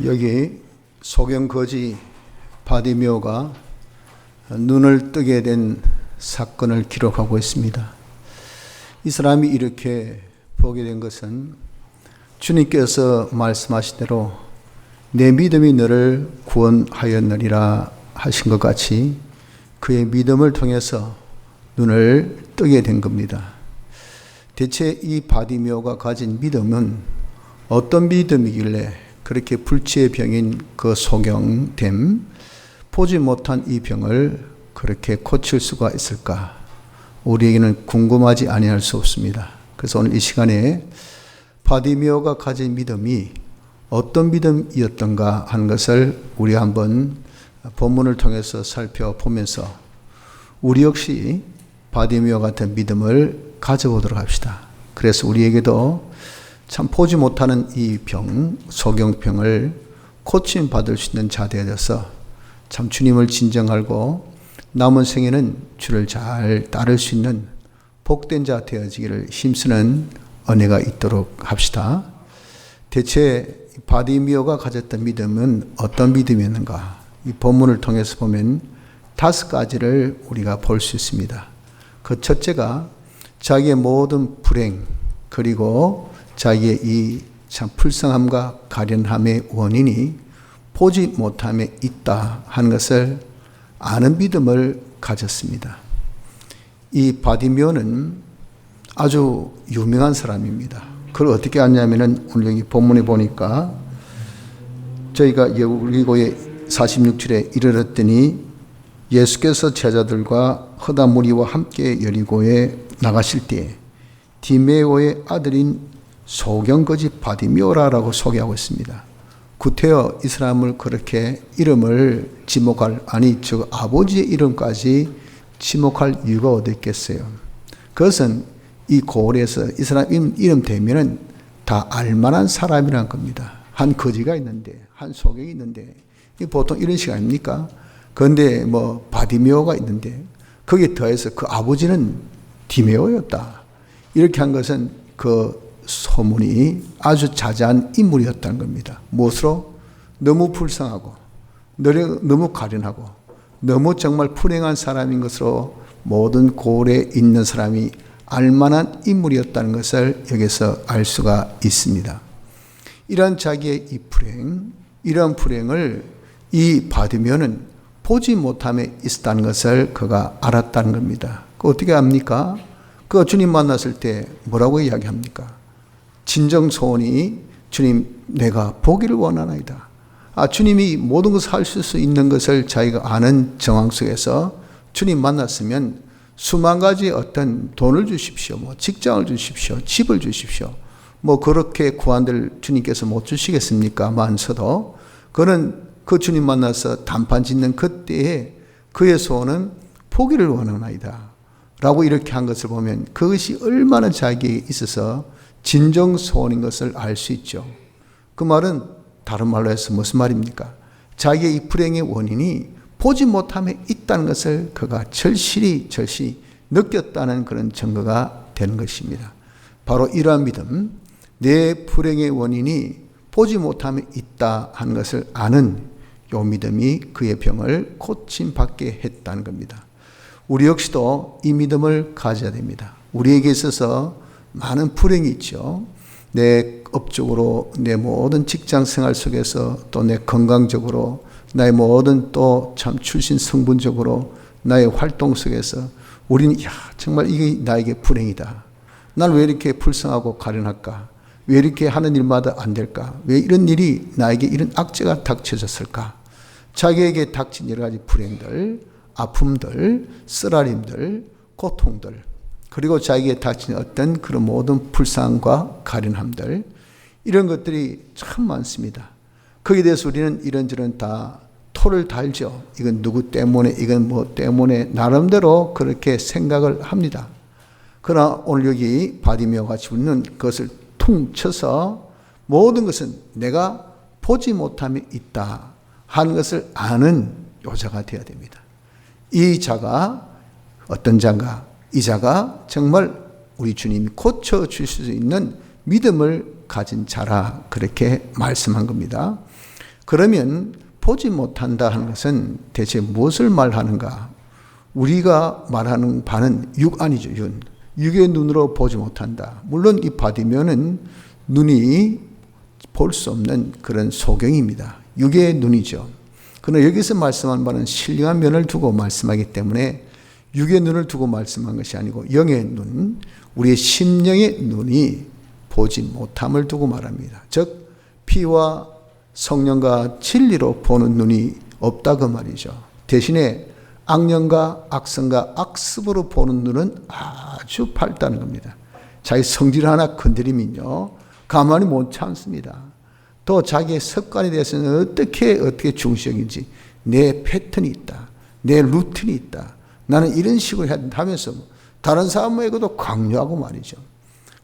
여기 소경거지 바디메오가 눈을 뜨게 된 사건을 기록하고 있습니다. 이 사람이 이렇게 보게 된 것은 주님께서 말씀하신 대로 내 믿음이 너를 구원하였느니라 하신 것 같이 그의 믿음을 통해서 눈을 뜨게 된 겁니다. 대체 이 바디메오가 가진 믿음은 어떤 믿음이길래 그렇게 불치의 병인 그 소경됨, 보지 못한 이 병을 그렇게 고칠 수가 있을까? 우리에게는 궁금하지 아니할 수 없습니다. 그래서 오늘 이 시간에 바디메오가 가진 믿음이 어떤 믿음이었던가 하는 것을 우리 한번 본문을 통해서 살펴보면서 우리 역시 바디메오 같은 믿음을 가져보도록 합시다. 그래서 우리에게도 참 보지 못하는 이 병, 소경병을 고침받을 수 있는 자 되어서 참 주님을 진정하고 남은 생에는 주를 잘 따를 수 있는 복된 자 되어지기를 힘쓰는 은혜가 있도록 합시다. 대체 바디메오가 가졌던 믿음은 어떤 믿음이었는가? 이 본문을 통해서 보면 5가지를 우리가 볼 수 있습니다. 그 첫째가 자기의 모든 불행 그리고 자기의 이 참 불쌍함과 가련함의 원인이 보지 못함에 있다 하는 것을 아는 믿음을 가졌습니다. 이 바디메오는 아주 유명한 사람입니다. 그걸 어떻게 아냐면은 오늘 여기 본문에 보니까 저희가 여리고의 46절에 이르렀더니 예수께서 제자들과 허다 무리와 함께 여리고에 나가실 때에 디메오의 아들인 소경거지 바디메오라고 소개하고 있습니다. 구태여 이 사람을 그렇게 이름을 지목할, 저 아버지의 이름까지 지목할 이유가 어디 있겠어요? 그것은 이 고을에서 이 사람 이름 되면은 다 알만한 사람이란 겁니다. 한 거지가 있는데, 한 소경이 있는데, 보통 이런 식 아닙니까? 그런데 바디메오가 있는데, 거기에 더해서 그 아버지는 디메오였다. 이렇게 한 것은 그 소문이 아주 자자한 인물이었다는 겁니다. 무엇으로? 너무 불쌍하고, 너무 가련하고, 너무 정말 불행한 사람인 것으로 모든 고을에 있는 사람이 알만한 인물이었다는 것을 여기서 알 수가 있습니다. 이런 자기의 이 불행, 이런 불행을 이 바디메오는 보지 못함에 있었다는 것을 그가 알았다는 겁니다. 그 어떻게 합니까? 그 주님 만났을 때 뭐라고 이야기합니까? 진정 소원이 주님 내가 보기를 원하나이다. 주님이 모든 것을 할 수 있는 것을 자기가 아는 정황 속에서 주님 만났으면 수만 가지 어떤 돈을 주십시오. 직장을 주십시오. 집을 주십시오. 그렇게 구한들 주님께서 못 주시겠습니까? 만서도 그는 그 주님 만나서 단판 짓는 그때에 그의 소원은 보기를 원하나이다. 라고 이렇게 한 것을 보면 그것이 얼마나 자기에게 있어서 진정 소원인 것을 알 수 있죠. 그 말은 다른 말로 해서 무슨 말입니까? 자기의 이 불행의 원인이 보지 못함에 있다는 것을 그가 절실히 느꼈다는 그런 증거가 되는 것입니다. 바로 이러한 믿음, 내 불행의 원인이 보지 못함에 있다 하는 것을 아는 요 믿음이 그의 병을 고침받게 했다는 겁니다. 우리 역시도 이 믿음을 가져야 됩니다. 우리에게 있어서 많은 불행이 있죠. 내 업적으로, 내 모든 직장 생활 속에서 또 내 건강적으로, 나의 모든 또 참 출신 성분적으로 나의 활동 속에서 우리는 정말 이게 나에게 불행이다. 난 왜 이렇게 불쌍하고 가련할까? 왜 이렇게 하는 일마다 안 될까? 왜 이런 일이 나에게 이런 악재가 닥쳐졌을까? 자기에게 닥친 여러 가지 불행들, 아픔들, 쓰라림들, 고통들, 그리고 자기에게 닥친 어떤 그런 모든 불쌍과 가련함들, 이런 것들이 참 많습니다. 거기에 대해서 우리는 이런저런 다 토를 달죠. 이건 누구 때문에, 이건 뭐 때문에 나름대로 그렇게 생각을 합니다. 그러나 오늘 여기 바디메오가 같이 웃는 그것을 퉁 쳐서 모든 것은 내가 보지 못함에 있다 하는 것을 아는 요자가 되어야 됩니다. 이 자가 어떤 자인가? 이 자가 정말 우리 주님이 고쳐주실 수 있는 믿음을 가진 자라 그렇게 말씀한 겁니다. 그러면 보지 못한다 하는 것은 대체 무엇을 말하는가? 우리가 말하는 바는 육안이죠. 육의 눈으로 보지 못한다. 물론 이 바디메오는 눈이 볼 수 없는 그런 소경입니다. 육의 눈이죠. 그러나 여기서 말씀한 바는 신령한 면을 두고 말씀하기 때문에 육의 눈을 두고 말씀한 것이 아니고 영의 눈, 우리의 심령의 눈이 보지 못함을 두고 말합니다. 즉 피와 성령과 진리로 보는 눈이 없다 그 말이죠. 대신에 악령과 악성과 악습으로 보는 눈은 아주 밝다는 겁니다. 자기 성질 하나 건드리면요 가만히 못 참습니다. 또 자기의 습관에 대해서는 어떻게 중시적인지 내 패턴이 있다. 내 루틴이 있다. 나는 이런 식으로 하면서 다른 사람에게도 강요하고 말이죠.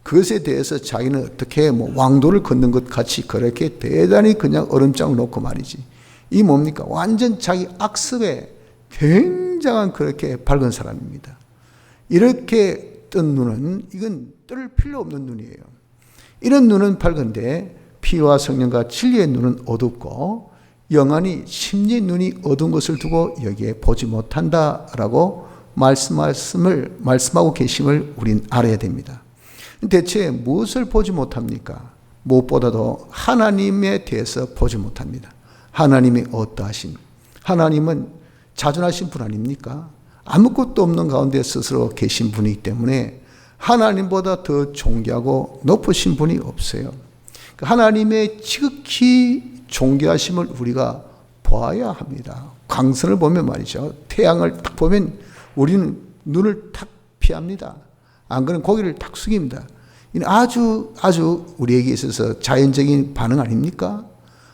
그것에 대해서 자기는 어떻게 왕도를 걷는 것 같이 그렇게 대단히 그냥 얼음장을 놓고 말이지. 이 뭡니까? 완전 자기 악습에 굉장한 그렇게 밝은 사람입니다. 이렇게 뜬 눈은 이건 뜰 필요 없는 눈이에요. 이런 눈은 밝은데 피와 성령과 진리의 눈은 어둡고 영안이 심리의 눈이 어두운 것을 두고 여기에 보지 못한다라고 말씀하고 계심을 우린 알아야 됩니다. 대체 무엇을 보지 못합니까? 무엇보다도 하나님에 대해서 보지 못합니다. 하나님이 어떠하신, 하나님은 자존하신 분 아닙니까? 아무것도 없는 가운데 스스로 계신 분이기 때문에 하나님보다 더 존귀하고 높으신 분이 없어요. 하나님의 지극히 존귀하심을 우리가 보아야 합니다. 광선을 보면 말이죠. 태양을 딱 보면 우리는 눈을 탁 피합니다. 안 그러면 고개를 탁 숙입니다. 이는 아주 우리에게 있어서 자연적인 반응 아닙니까?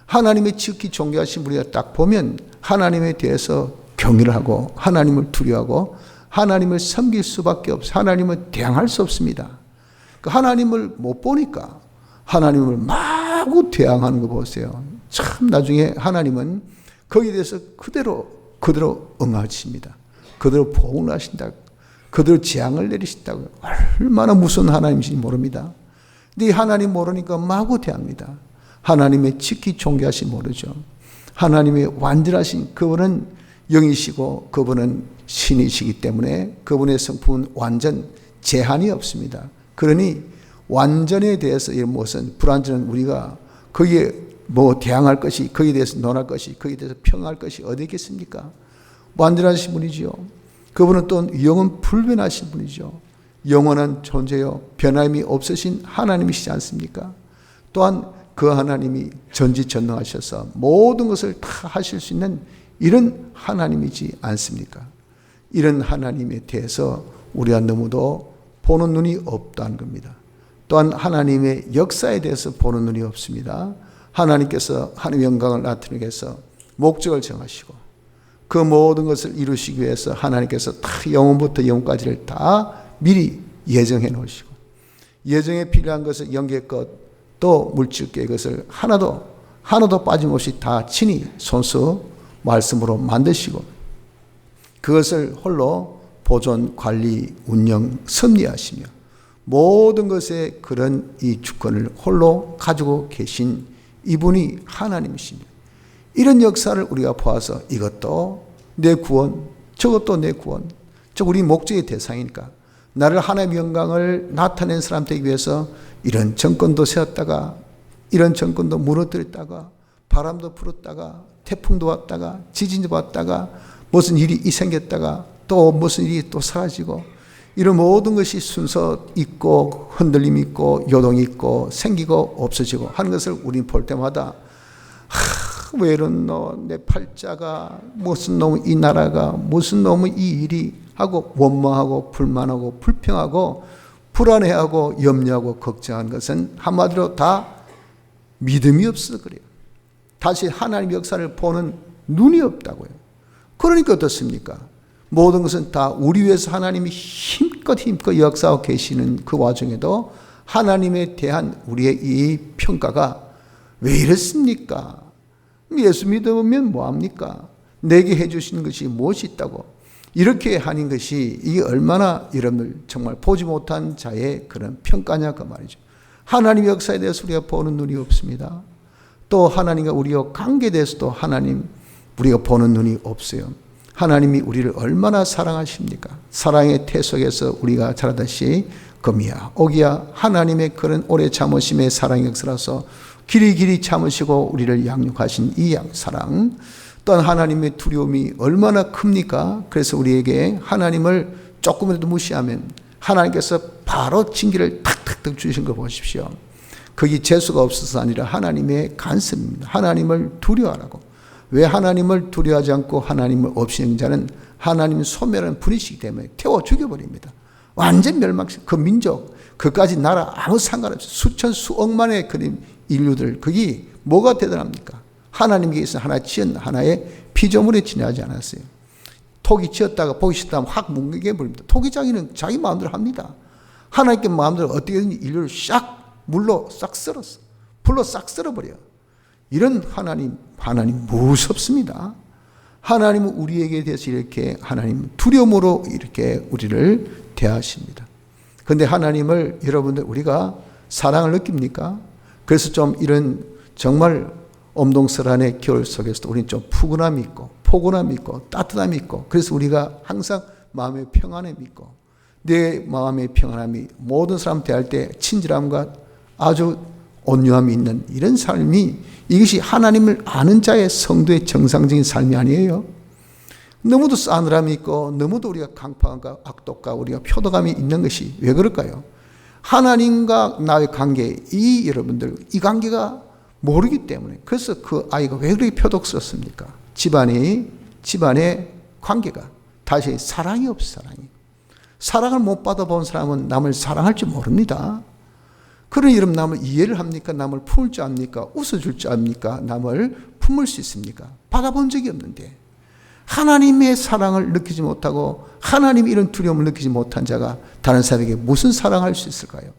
하나님의 지극히 존귀하신 우리가 딱 보면 하나님에 대해서 경외를 하고 하나님을 두려워하고 하나님을 섬길 수밖에 없어요. 하나님을 대항할 수 없습니다. 하나님을 못 보니까 하나님을 마구 대항하는 거 보세요. 참 나중에 하나님은 거기에 대해서 그대로 응하십니다. 그대로 보응을 하신다. 그대로 재앙을 내리신다고요. 얼마나 무서운 하나님인지 모릅니다. 근데 이 하나님 모르니까 마구 대합니다. 하나님의 지극히 존귀하심 모르죠. 하나님의 완전하신 그분은 영이시고 그분은 신이시기 때문에 그분의 성품은 완전 제한이 없습니다. 그러니 완전에 대해서 이런 무엇은 불완전한 우리가 거기에 대항할 것이, 거기에 대해서 논할 것이, 거기에 대해서 평할 것이 어디 있겠습니까? 완전하신 분이지요. 그분은 또 영은 불변하신 분이죠. 영원한 존재요 변함이 없으신 하나님이시지 않습니까? 또한 그 하나님이 전지전능하셔서 모든 것을 다 하실 수 있는 이런 하나님이지 않습니까? 이런 하나님에 대해서 우리가 너무도 보는 눈이 없다는 겁니다. 또한 하나님의 역사에 대해서 보는 눈이 없습니다. 하나님께서 하나님의 영광을 나타내기 위해서 목적을 정하시고 그 모든 것을 이루시기 위해서 하나님께서 다 영원부터 영원까지를 다 미리 예정해 놓으시고 예정에 필요한 것을 영계 것 또 물질계의 것을 하나도 빠짐없이 다 친히 손수 말씀으로 만드시고 그것을 홀로 보존, 관리, 운영, 섭리하시며 모든 것에 그런 이 주권을 홀로 가지고 계신 이분이 하나님이십니다. 이런 역사를 우리가 보아서 이것도 내 구원, 저것도 내 구원, 저 우리 목적의 대상이니까 나를 하나님의 영광을 나타낸 사람 되기 위해서 이런 정권도 세웠다가 이런 정권도 무너뜨렸다가 바람도 불었다가 태풍도 왔다가 지진도 왔다가 무슨 일이 생겼다가 또 무슨 일이 또 사라지고 이런 모든 것이 순서 있고 흔들림 있고 요동이 있고 생기고 없어지고 하는 것을 우리는 볼 때마다 왜 이런 내 팔자가 무슨 놈의 이 나라가 무슨 놈의 이 일이 하고 원망하고 불만하고 불평하고 불안해하고 염려하고 걱정하는 것은 한마디로 다 믿음이 없어서 그래요. 다시 하나님의 역사를 보는 눈이 없다고요. 그러니까 어떻습니까? 모든 것은 다 우리 위해서 하나님이 힘껏 역사하고 계시는 그 와중에도 하나님에 대한 우리의 이 평가가 왜 이렇습니까? 예수 믿으면 뭐합니까? 내게 해주시는 것이 무엇이 있다고? 이렇게 하는 것이 이게 얼마나 여러분들 정말 보지 못한 자의 그런 평가냐 그 말이죠. 하나님의 역사에 대해서 우리가 보는 눈이 없습니다. 또 하나님과 우리와 관계에 대해서도 하나님 우리가 보는 눈이 없어요. 하나님이 우리를 얼마나 사랑하십니까? 사랑의 태 속에서 우리가 자라다시 금이야 오기야 하나님의 그런 오래 참으심의 사랑의 역사라서 길이 참으시고 우리를 양육하신 이 사랑, 또한 하나님의 두려움이 얼마나 큽니까? 그래서 우리에게 하나님을 조금이라도 무시하면 하나님께서 바로 징계를 탁탁탁 주신 거 보십시오. 그게 재수가 없어서 아니라 하나님의 간섭입니다. 하나님을 두려워하라고. 왜 하나님을 두려워하지 않고 하나님을 없이는 자는 하나님의 소멸하는 분이시기 때문에 태워 죽여버립니다. 완전 멸망시 그 민족, 그까지 나라 아무 상관없이 수천 수억만의 그 인류들, 그게 뭐가 대단합니까? 하나님께서 하나 지은 하나의 피조물에 지나지 않았어요. 토기 지었다가 보기 싫다면 확 뭉개버립니다. 토기 자기는 자기 마음대로 합니다. 하나님께 마음대로 어떻게든 인류를 싹 물로 싹 썰었어. 불로 싹 썰어버려. 이런 하나님 무섭습니다. 하나님은 우리에게 대해서 이렇게 하나님 두려움으로 이렇게 우리를 대하십니다. 그런데 하나님을 여러분들 우리가 사랑을 느낍니까? 그래서 좀 이런 정말 엄동설한의 겨울 속에서도 우리는 좀 푸근함이 있고 포근함이 있고 따뜻함이 있고, 그래서 우리가 항상 마음의 평안함이 있고, 내 마음의 평안함이 모든 사람 대할 때 친절함과 아주 온유함이 있는 이런 삶이, 이것이 하나님을 아는 자의 성도의 정상적인 삶이 아니에요. 너무도 싸늘함이 있고 너무도 우리가 강팍함과 악독과 우리가 표도감이 있는 것이 왜 그럴까요? 하나님과 나의 관계, 이 여러분들 이 관계가 모르기 때문에. 그래서 그 아이가 왜 그렇게 표독스럽습니까? 집안의 관계가 다시 사랑이 없어. 사랑을 못 받아본 사람은 남을 사랑할 줄 모릅니다. 그런 이름 남을 이해를 합니까? 남을 품을 줄 압니까? 웃어줄 줄 압니까? 남을 품을 수 있습니까? 받아본 적이 없는데, 하나님의 사랑을 느끼지 못하고 하나님의 이런 두려움을 느끼지 못한 자가 다른 사람에게 무슨 사랑할 수 있을까요?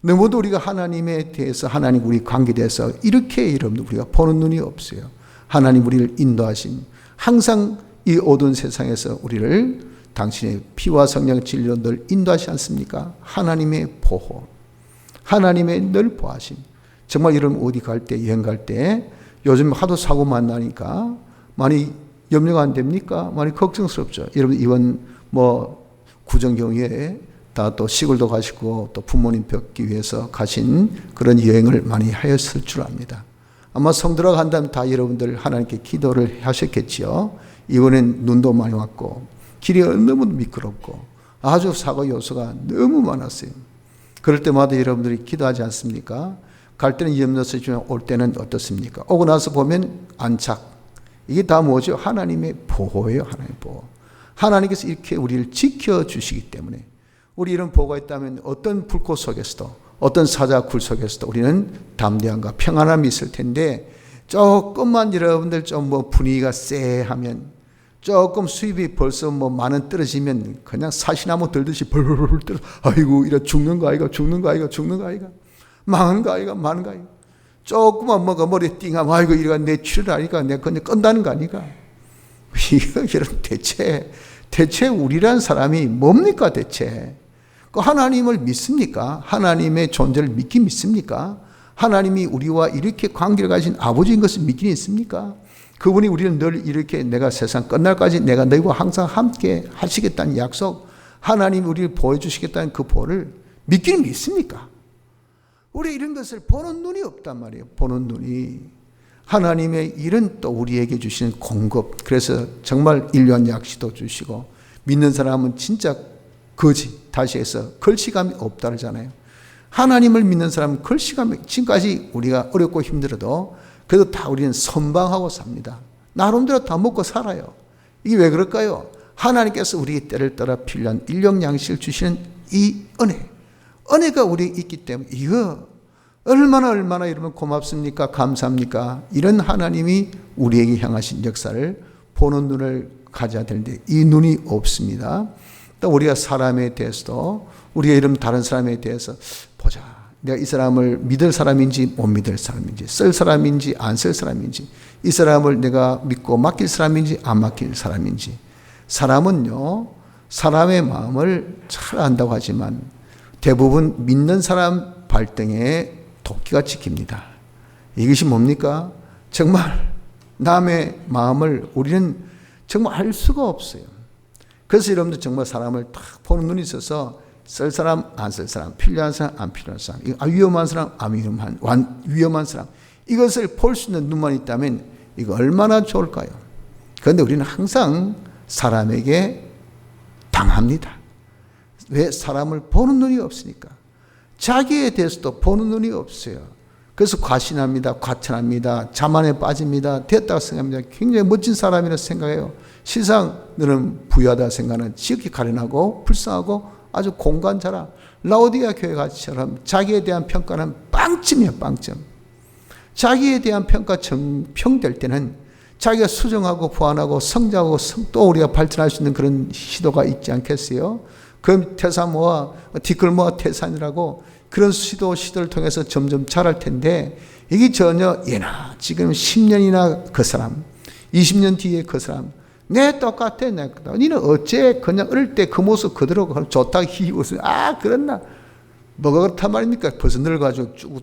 너무도 우리가 하나님에 대해서, 하나님 우리 관계에 대해서 이렇게 여러분들 우리가 보는 눈이 없어요. 하나님 우리를 인도하신, 항상 이 어두운 세상에서 우리를 당신의 피와 성령 진리로 늘 인도하시지 않습니까? 하나님의 보호, 하나님의 늘 보하심. 정말 여러분 어디 갈 때, 여행 갈 때 요즘 하도 사고 만나니까 많이 염려가 안 됩니까? 많이 걱정스럽죠. 여러분 이번 구정경유에 다 또 시골도 가시고 또 부모님 뵙기 위해서 가신 그런 여행을 많이 하였을 줄 압니다. 아마 성들어 간다면 다 여러분들 하나님께 기도를 하셨겠지요. 이번엔 눈도 많이 왔고 길이 너무 미끄럽고 아주 사고 요소가 너무 많았어요. 그럴 때마다 여러분들이 기도하지 않습니까? 갈 때는 염려서 주면 올 때는 어떻습니까? 오고 나서 보면 안착. 이게 다 뭐죠? 하나님의 보호예요. 하나님의 보호. 하나님께서 이렇게 우리를 지켜주시기 때문에, 우리 이런 보호가 있다면 어떤 불꽃 속에서도, 어떤 사자굴 속에서도 우리는 담대함과 평안함이 있을 텐데, 조금만 여러분들 좀 분위기가 쎄하면, 조금 수입이 벌써 만원 떨어지면 그냥 사시나무 들듯이 벌벌 떨어. 아이고 이래 죽는 거 아이가, 망한 거 아이가, 많은 거 아이가. 조금만 머리에 띵하면 아이고 이래가 내 치료를 하니까 내가 그냥 끈다는 거 아니까. 이거 여러분 대체 우리란 사람이 뭡니까 대체? 그 하나님을 믿습니까? 하나님의 존재를 믿긴 믿습니까? 하나님이 우리와 이렇게 관계를 가진 아버지인 것을 믿긴 있습니까? 그분이 우리는 늘 이렇게 내가 세상 끝날까지 내가 너희와 항상 함께 하시겠다는 약속, 하나님이 우리를 보여주시겠다는 그 보를 믿기는 믿습니까? 우리 이런 것을 보는 눈이 없단 말이에요. 보는 눈이. 하나님의 이런 또 우리에게 주시는 공급, 그래서 정말 인류한 약시도 주시고, 믿는 사람은 진짜 다시 해서 걸시감이 없다 그러잖아요. 하나님을 믿는 사람은 걸시감이, 지금까지 우리가 어렵고 힘들어도 그래도 다 우리는 선방하고 삽니다. 나름대로 다 먹고 살아요. 이게 왜 그럴까요? 하나님께서 우리의 때를 따라 필요한 인력 양식을 주시는 이 은혜가 우리에 있기 때문에, 이거 얼마나 여러분 고맙습니까? 감사합니까? 이런 하나님이 우리에게 향하신 역사를 보는 눈을 가져야 되는데 이 눈이 없습니다. 또 우리가 사람에 대해서도, 우리가 이런 다른 사람에 대해서 보자. 내가 이 사람을 믿을 사람인지 못 믿을 사람인지, 쓸 사람인지 안 쓸 사람인지, 이 사람을 내가 믿고 맡길 사람인지 안 맡길 사람인지. 사람은요, 사람의 마음을 잘 안다고 하지만 대부분 믿는 사람 발등에 도끼가 찍힙니다. 이것이 뭡니까? 정말 남의 마음을 우리는 정말 알 수가 없어요. 그래서 여러분들 정말 사람을 딱 보는 눈이 있어서 쓸 사람, 안 쓸 사람, 필요한 사람, 안 필요한 사람, 위험한 사람, 안 위험한 사람, 이것을 볼 수 있는 눈만 있다면 이거 얼마나 좋을까요? 그런데 우리는 항상 사람에게 당합니다. 왜? 사람을 보는 눈이 없으니까. 자기에 대해서도 보는 눈이 없어요. 그래서 과신합니다. 과천합니다. 자만에 빠집니다. 됐다고 생각합니다. 굉장히 멋진 사람이라 생각해요. 세상 너는 부유하다 생각하는 지극히 가련하고 불쌍하고 아주 공간자라. 라오디가 교회가처럼 자기에 대한 평가는 빵점이에요. 빵점. 자기에 대한 평가 정평될 때는 자기가 수정하고 보완하고 성장하고 또 우리가 발전할 수 있는 그런 시도가 있지 않겠어요? 그럼 태사모와 디클모와 태산이라고 그런 시도를 통해서 점점 자랄 텐데 이게 전혀 예나 지금 10년이나 그 사람 20년 뒤에 그 사람 내 똑같아 니는 어째 그냥 어릴 때 그 모습 그대로 좋다 희웃어 그랬나 뭐가 그렇단 말입니까? 벌써 늙어가지고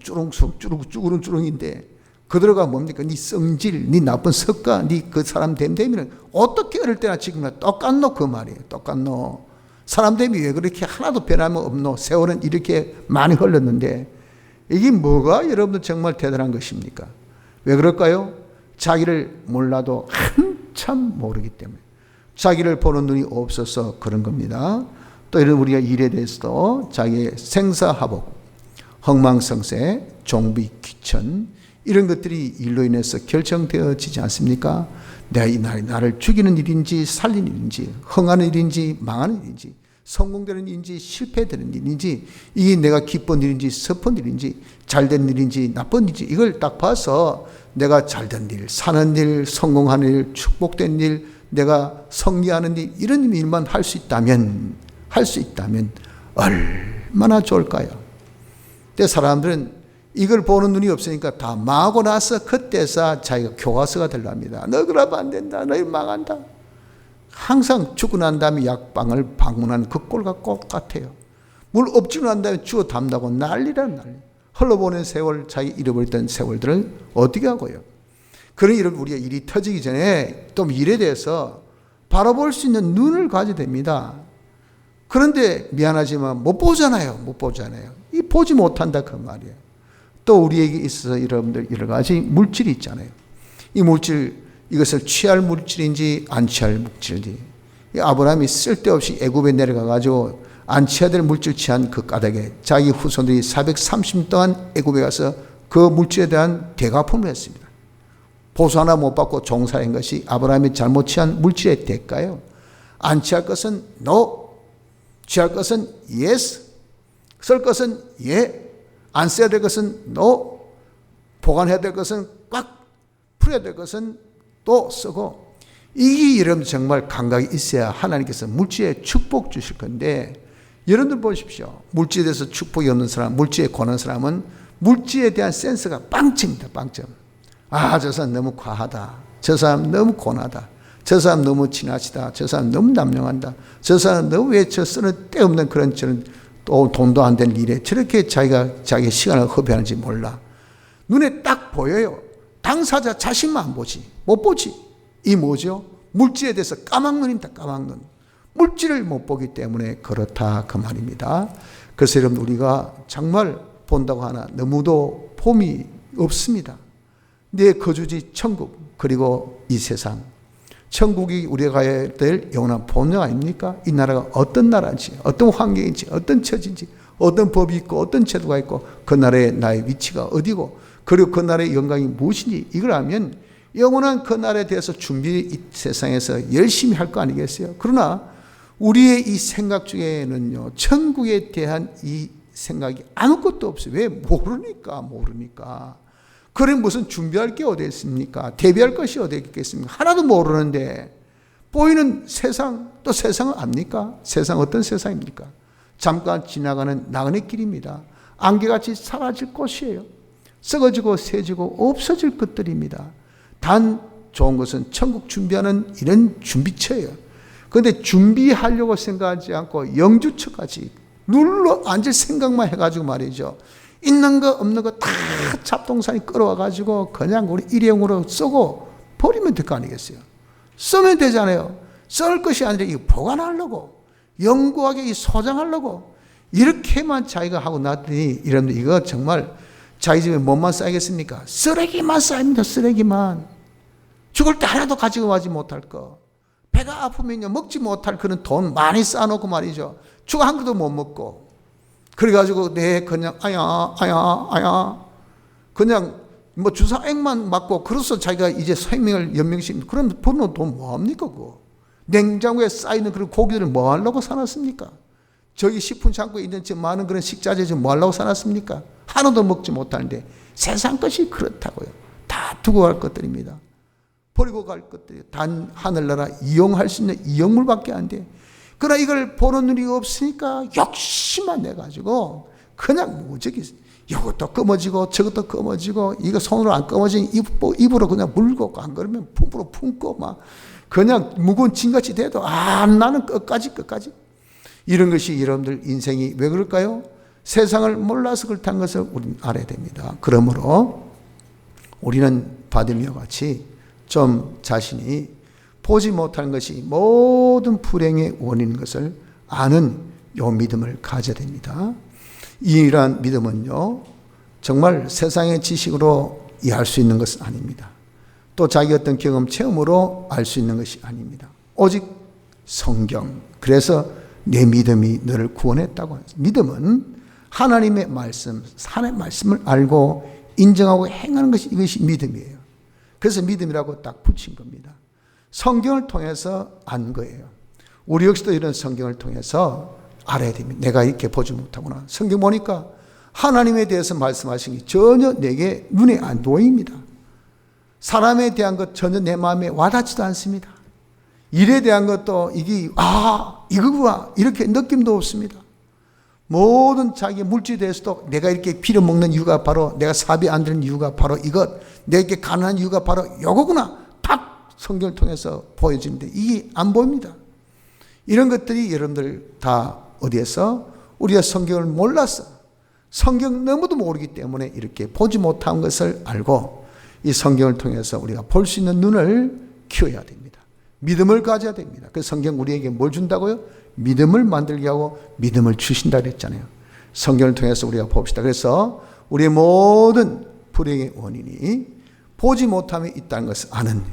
쭈릉쭈릉인데 그대로가 뭡니까? 네 성질, 네 나쁜 습관, 네 그 사람 됨됨이는 어떻게 어릴 때나 지금이나 똑같노 그 말이에요. 똑같노. 사람 됨이 왜 그렇게 하나도 변함이 없노? 세월은 이렇게 많이 흘렀는데 이게 뭐가 여러분들 정말 대단한 것입니까? 왜 그럴까요? 자기를 몰라도 한참 모르기 때문에 자기를 보는 눈이 없어서 그런 겁니다. 또 이런 우리가 일에 대해서도 자기의 생사화복, 흥망성쇠, 종비, 귀천 이런 것들이 일로 인해서 결정되어지지 않습니까? 내가 이 나를 죽이는 일인지 살리는 일인지 흥하는 일인지 망하는 일인지 성공되는 일인지 실패되는 일인지 이게 내가 기쁜 일인지 슬픈 일인지 잘된 일인지 나쁜 일인지 이걸 딱 봐서 내가 잘된 일, 사는 일, 성공하는 일, 축복된 일, 내가 성리하는 일 이런 일만 할 수 있다면 얼마나 좋을까요? 근데 사람들은 이걸 보는 눈이 없으니까 다 망하고 나서 그때서 자기가 교과서가 되려합니다. 너 그러면 안 된다. 너 망한다. 항상 죽고 난 다음에 약방을 방문하는 그 꼴과 똑같아요. 물 엎지고 난 다음에 주워 담다고 난리란 난리. 흘러보낸 세월, 자기 잃어버렸던 세월들을 어떻게 하고요. 그런 일을 우리가 일이 터지기 전에 또 일에 대해서 바라볼 수 있는 눈을 가져야 됩니다. 그런데 미안하지만 못 보잖아요. 이 보지 못한다 그 말이에요. 또 우리에게 있어서 여러분들 여러 가지 물질이 있잖아요. 이 물질 이것을 취할 물질인지 안 취할 물질인지 아브라함이 쓸데없이 애굽에 내려가가지고 안 취해야 될 물질 취한 그 까닭에 자기 후손들이 430년 동안 애굽에 가서 그 물질에 대한 대가품을 했습니다. 보수 하나 못 받고 종사한 것이 아브라함이 잘못 취한 물질의 대가예요. 안 취할 것은 no, 취할 것은 yes, 쓸 것은 예, 안 써야 될 것은 no, 보관해야 될 것은 꽉, 풀어야 될 것은 또 쓰고 이게 여러분 정말 감각이 있어야 하나님께서 물질에 축복 주실 건데 여러분들 보십시오. 물질에 대해서 축복이 없는 사람, 물질에 권한 사람은 물질에 대한 센스가 빵점입니다. 빵점. 저 사람 너무 과하다. 저 사람 너무 고나다. 저 사람 너무 지나치다. 저 사람 너무 남용한다. 저 사람 너무 왜 저 쓰는 때 없는 그런 저는 또 돈도 안 된 일에 저렇게 자기가 자기의 시간을 허비하는지 몰라. 눈에 딱 보여요. 당사자 자신만 안 보지. 못 보지. 이 뭐죠? 물질에 대해서 까막눈입니다. 까막눈. 물질을 못 보기 때문에 그렇다 그 말입니다. 그래서 여러분 우리가 정말 본다고 하나 너무도 폼이 없습니다. 내 거주지 천국 그리고 이 세상 천국이 우리가 가야 될 영원한 본영 아닙니까? 이 나라가 어떤 나라인지 어떤 환경인지 어떤 처지인지 어떤 법이 있고 어떤 제도가 있고 그 나라의 나의 위치가 어디고 그리고 그 나라의 영광이 무엇인지 이걸 알면 영원한 그 나라에 대해서 준비 이 세상에서 열심히 할 거 아니겠어요? 그러나 우리의 이 생각 중에는요 천국에 대한 이 생각이 아무것도 없어요. 왜? 모르니까. 그래 무슨 준비할 게 어디 있습니까? 대비할 것이 어디 있겠습니까? 하나도 모르는데 보이는 세상 또 세상을 압니까? 세상 어떤 세상입니까? 잠깐 지나가는 나그네 길입니다. 안개같이 사라질 곳이에요. 썩어지고 새지고 없어질 것들입니다. 단 좋은 것은 천국 준비하는 이런 준비처예요. 그런데 준비하려고 생각하지 않고 영주처까지 눌러 앉을 생각만 해가지고 말이죠. 있는 거 없는 거 다 잡동사니 끌어와가지고 그냥 우리 일회용으로 쓰고 버리면 될 거 아니겠어요? 쓰면 되잖아요. 쓸 것이 아니라 이거 보관하려고, 영구하게 소장하려고 이렇게만 자기가 하고 났더니, 이러면 이거 정말 자기 집에 뭐만 쌓이겠습니까? 쓰레기만 쌓입니다. 쓰레기만. 죽을 때 하나도 가지고 가지 못할 거. 배가 아프면요 먹지 못할 그런 돈 많이 쌓아놓고 말이죠. 죽어 한 그릇도 못 먹고. 그래가지고 그냥 아야 그냥 뭐 주사액만 맞고, 그래서 자기가 이제 생명을 연명시킵니다. 그럼 버는 돈 뭐합니까? 그거 냉장고에 쌓이는 그런 고기들을 뭐 하려고 사놨습니까? 저기 식품 창고에 있는 저 많은 그런 식자재 좀 뭐 하려고 사놨습니까? 하나도 먹지 못하는데 세상 것이 그렇다고요. 다 두고 갈 것들입니다. 버리고 갈 것들이 단 하늘나라 이용할 수 있는 이용물밖에 안 돼. 그러나 이걸 보는 눈이 없으니까 욕심만 내가지고 그냥 무적이 이것도 검어지고 저것도 검어지고, 이거 손으로 안 검어지니 입으로 그냥 물고, 안 그러면 품으로 품고 막 그냥 무거운 짐같이 돼도 나는 끝까지 이런 것이 여러분들 인생이 왜 그럴까요? 세상을 몰라서 그렇다는 것을 우리는 알아야 됩니다. 그러므로 우리는 바디메오 같이 좀 자신이 보지 못하는 것이 모든 불행의 원인인 것을 아는 요 믿음을 가져야 됩니다. 이러한 믿음은요, 정말 세상의 지식으로 이해할 수 있는 것은 아닙니다. 또 자기 어떤 경험, 체험으로 알 수 있는 것이 아닙니다. 오직 성경. 그래서 내 믿음이 너를 구원했다고 합니다. 믿음은 하나님의 말씀, 하나님의 말씀을 알고 인정하고 행하는 것이, 이것이 믿음이에요. 그래서 믿음이라고 딱 붙인 겁니다. 성경을 통해서 안 거예요. 우리 역시도 이런 성경을 통해서 알아야 됩니다. 내가 이렇게 보지 못하구나. 성경 보니까 하나님에 대해서 말씀하신 게 전혀 내게 눈에 안 보입니다. 사람에 대한 것 전혀 내 마음에 와닿지도 않습니다. 일에 대한 것도 이게 이거구나 이렇게 느낌도 없습니다. 모든 자기 물질에 대해서도 내가 이렇게 빌어먹는 이유가 바로, 내가 사비 안 되는 이유가 바로 이것, 내가 이렇게 가난한 이유가 바로 요거구나 딱 성경을 통해서 보여지는데 이게 안 보입니다. 이런 것들이 여러분들 다 어디에서? 우리가 성경을 몰라서, 성경 너무도 모르기 때문에 이렇게 보지 못한 것을 알고, 이 성경을 통해서 우리가 볼 수 있는 눈을 키워야 됩니다. 믿음을 가져야 됩니다. 그 성경 우리에게 뭘 준다고요? 믿음을 만들게 하고 믿음을 주신다 그랬잖아요. 성경을 통해서 우리가 봅시다. 그래서 우리의 모든 불행의 원인이 보지 못함에 있다는 것을 아는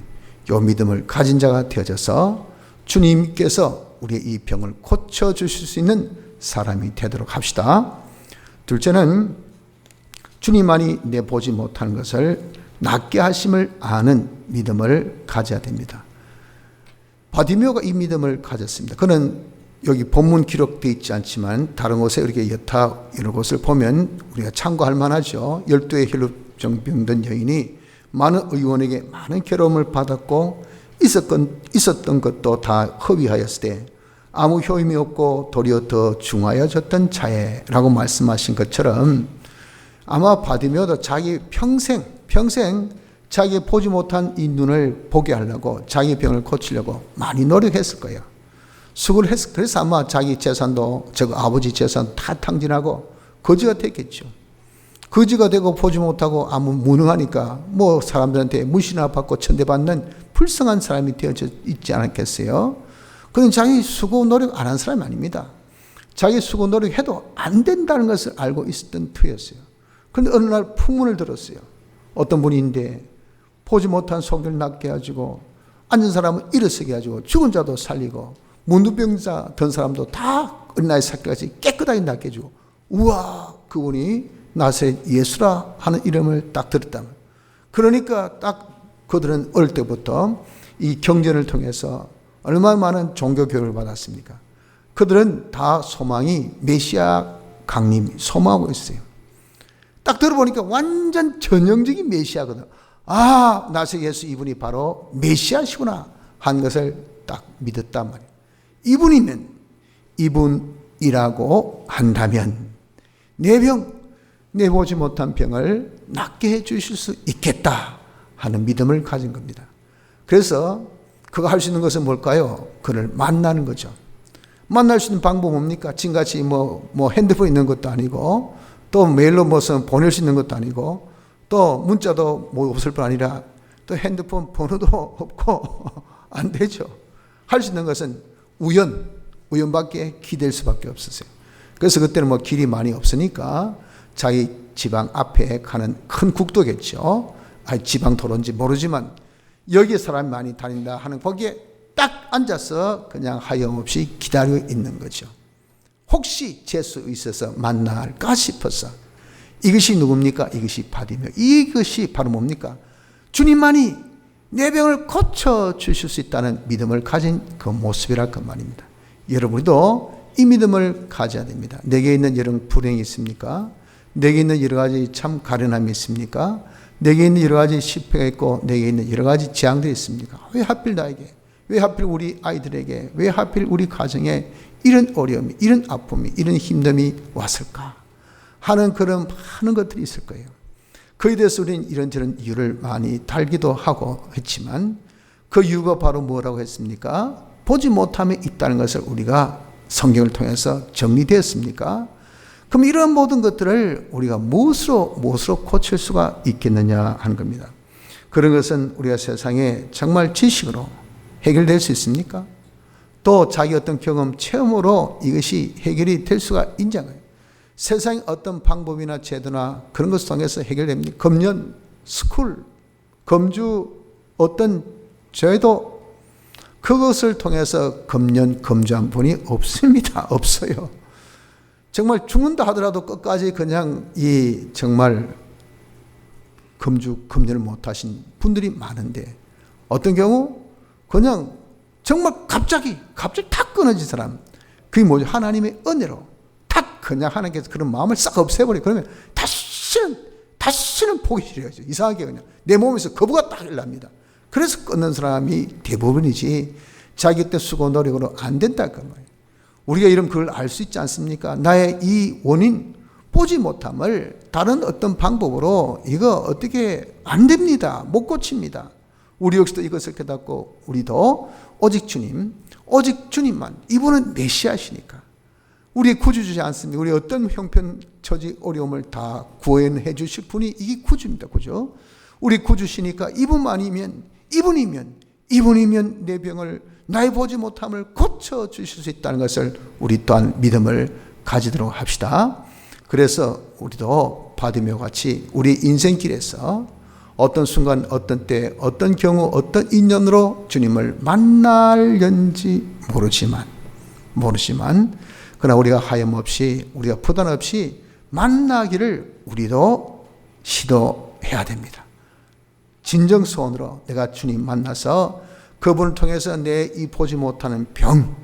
이 믿음을 가진 자가 되어져서 주님께서 우리의 이 병을 고쳐주실 수 있는 사람이 되도록 합시다. 둘째는 주님만이 내 보지 못하는 것을 낫게 하심을 아는 믿음을 가져야 됩니다. 바디메오가 이 믿음을 가졌습니다. 그는 여기 본문 기록되어 있지 않지만 다른 곳에 이렇게 여타 이런 곳을 보면 우리가 참고할 만하죠. 12의 혈루증 병든 여인이 많은 의원에게 많은 괴로움을 받았고 있었던 것도 다 허위하였을 때 아무 효임이 없고 도리어 더 중하여졌던 자예라고 말씀하신 것처럼, 아마 바디메오도 자기 평생 자기 보지 못한 이 눈을 보게 하려고, 자기 병을 고치려고 많이 노력했을 거예요. 수고를 했을. 그래서 아마 자기 재산도, 아버지 재산 다 탕진하고 거지가 됐겠죠. 거지가 되고 보지 못하고 아무 무능하니까 뭐 사람들한테 무시나 받고 천대받는 불쌍한 사람이 되어져 있지 않았겠어요? 그는 자기 수고 노력 안 한 사람이 아닙니다. 자기 수고 노력해도 안 된다는 것을 알고 있었던 터였어요. 그런데 어느 날 풍문을 들었어요. 어떤 분인데 보지 못한 소경을 낫게 해가지고 앉은 사람은 일어서게 해가지고 죽은 자도 살리고 문둥병자 든 사람도 다 어린아이 새끼까지 깨끗하게 낫게 해주고, 우와, 그분이 나사렛 예수라 하는 이름을 딱 들었다면, 그러니까 딱 그들은 어릴 때부터 이 경전을 통해서 얼마나 많은 종교 교육을 받았습니까? 그들은 다 소망이 메시아 강림이 소망하고 있어요. 딱 들어보니까 완전 전형적인 메시아거든. 나사렛 예수 이분이 바로 메시아시구나 한 것을 딱 믿었단 말이에요. 이분이면, 이분이라고 한다면 내 보지 못한 병을 낫게 해 주실 수 있겠다 하는 믿음을 가진 겁니다. 그래서 그가 할 수 있는 것은 뭘까요? 그를 만나는 거죠. 만날 수 있는 방법은 뭡니까? 지금같이 뭐 핸드폰 있는 것도 아니고, 또 메일로 무슨 보낼 수 있는 것도 아니고 또 문자도 뭐 없을 뿐 아니라 또 핸드폰 번호도 없고 안 되죠. 할 수 있는 것은 우연밖에 기댈 수밖에 없었어요. 그래서 그때는 뭐 길이 많이 없으니까 자기 지방 앞에 가는 큰 국도겠죠. 지방 도로인지 모르지만 여기에 사람이 많이 다닌다 하는 거기에 딱 앉아서 그냥 하염없이 기다리고 있는 거죠. 혹시 재수 있어서 만날까 싶어서. 이것이 누굽니까? 이것이 바디메오. 이것이 바로 뭡니까? 주님만이 내 병을 고쳐주실 수 있다는 믿음을 가진 그 모습이라 그 말입니다. 여러분도 이 믿음을 가져야 됩니다. 내게 있는 여러 불행이 있습니까? 내게 있는 여러 가지 참 가련함이 있습니까? 내게 있는 여러 가지 실패가 있고 내게 있는 여러 가지 재앙들이 있습니까? 왜 하필 나에게? 왜 하필 우리 아이들에게? 왜 하필 우리 가정에 이런 어려움이, 이런 아픔이, 이런 힘듦이 왔을까? 하는 그런 많은 것들이 있을 거예요. 그에 대해서 우리는 이런저런 이유를 많이 달기도 하고 했지만 그 이유가 바로 뭐라고 했습니까? 보지 못함에 있다는 것을 우리가 성경을 통해서 정리되었습니까? 그럼 이런 모든 것들을 우리가 무엇으로 고칠 수가 있겠느냐 하는 겁니다. 그런 것은 우리가 세상에 정말 지식으로 해결될 수 있습니까? 또 자기 어떤 경험, 체험으로 이것이 해결이 될 수가 있냐고요. 세상의 어떤 방법이나 제도나 그런 것을 통해서 해결됩니까? 금연, 스쿨, 금주, 어떤 제도, 그것을 통해서 금연, 금주한 분이 없습니다. 없어요. 정말 죽는다 하더라도 끝까지 그냥 정말 금연을 못하신 분들이 많은데 어떤 경우 그냥 정말 갑자기 탁 끊어진 사람, 그게 뭐죠? 하나님의 은혜로 탁 그냥 하나님께서 그런 마음을 싹 없애버려. 그러면 다시는 보기 싫어요. 이상하게 그냥 내 몸에서 거부가 딱 일납니다. 그래서 끊는 사람이 대부분이지 자기 때 수고 노력으로 안 된다 그 말이에요. 우리가 이런 그걸 알 수 있지 않습니까? 나의 이 원인, 보지 못함을 다른 어떤 방법으로 이거 어떻게 안 됩니다. 못 고칩니다. 우리 역시도 이것을 깨닫고 우리도 오직 주님만, 이분은 메시아시니까 우리의 구주주지 않습니까? 우리 어떤 형편, 처지, 어려움을 다 구원해 주실 분이 이게 구주입니다. 그죠? 우리 구주시니까 이분이면 내 병을, 나의 보지 못함을 고쳐주실 수 있다는 것을 우리 또한 믿음을 가지도록 합시다. 그래서 우리도 바디메오 같이 우리 인생길에서 어떤 순간, 어떤 때, 어떤 경우, 어떤 인연으로 주님을 만날는지 모르지만 그러나 우리가 하염없이, 우리가 부담 없이 만나기를 우리도 시도해야 됩니다. 진정소원으로 내가 주님 만나서 그분을 통해서 내 이 보지 못하는 병,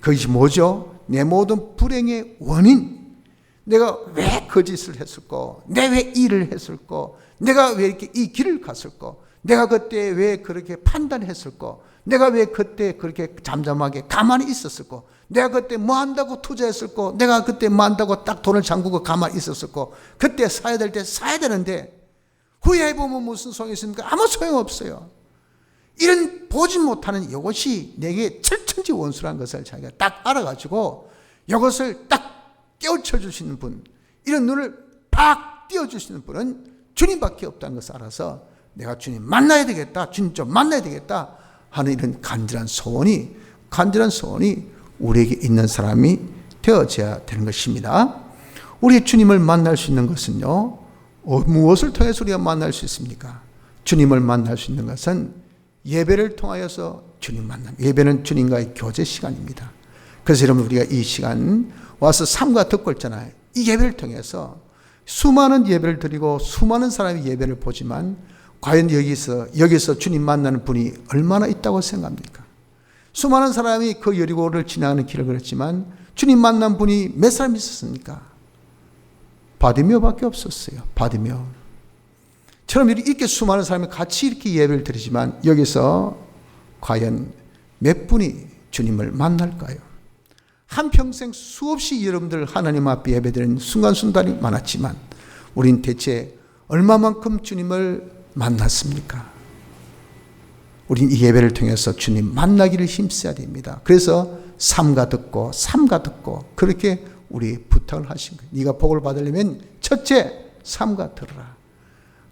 그것이 뭐죠? 내 모든 불행의 원인, 내가 왜 거짓을 했을까? 내가 왜 일을 했을까? 내가 왜 이렇게 이 길을 갔을까? 내가 그때 왜 그렇게 판단했을까? 내가 왜 그때 그렇게 잠잠하게 가만히 있었을까? 내가 그때 뭐 한다고 투자했을까? 내가 그때 뭐 한다고 딱 돈을 잠그고 가만히 있었을까? 그때 사야 될 때 사야 되는데 후회해보면 무슨 소용이 있습니까? 아무 소용없어요. 이런 보지 못하는 이것이 내게 철천지 원수라는 것을 자기가 딱 알아가지고 이것을 딱 깨우쳐 주시는 분, 이런 눈을 팍 띄워주시는 분은 주님밖에 없다는 것을 알아서 내가 주님 만나야 되겠다, 주님 좀 만나야 되겠다 하는 이런 간절한 소원이 우리에게 있는 사람이 되어져야 되는 것입니다. 우리 주님을 만날 수 있는 것은요, 무엇을 통해서 우리가 만날 수 있습니까? 주님을 만날 수 있는 것은 예배를 통하여서 주님 만남. 예배는 주님과의 교제 시간입니다. 그래서 여러분, 우리가 이 시간 와서 삼가 듣고 있잖아요. 이 예배를 통해서 수많은 예배를 드리고 수많은 사람이 예배를 보지만 과연 여기서 주님 만나는 분이 얼마나 있다고 생각합니까? 수많은 사람이 그 여리고를 지나가는 길을 걸었지만 주님 만난 분이 몇 사람 있었습니까? 바디메오밖에 없었어요. 바디메오. 처럼 이렇게 수많은 사람이 같이 이렇게 예배를 드리지만 여기서 과연 몇 분이 주님을 만날까요? 한평생 수없이 여러분들 하나님 앞에 예배드리는 순간순간이 많았지만 우린 대체 얼마만큼 주님을 만났습니까? 우린 이 예배를 통해서 주님 만나기를 힘써야 됩니다. 그래서 삼가 듣고 그렇게 우리 부탁을 하신 거예요. 네가 복을 받으려면 첫째 삼가 들으라.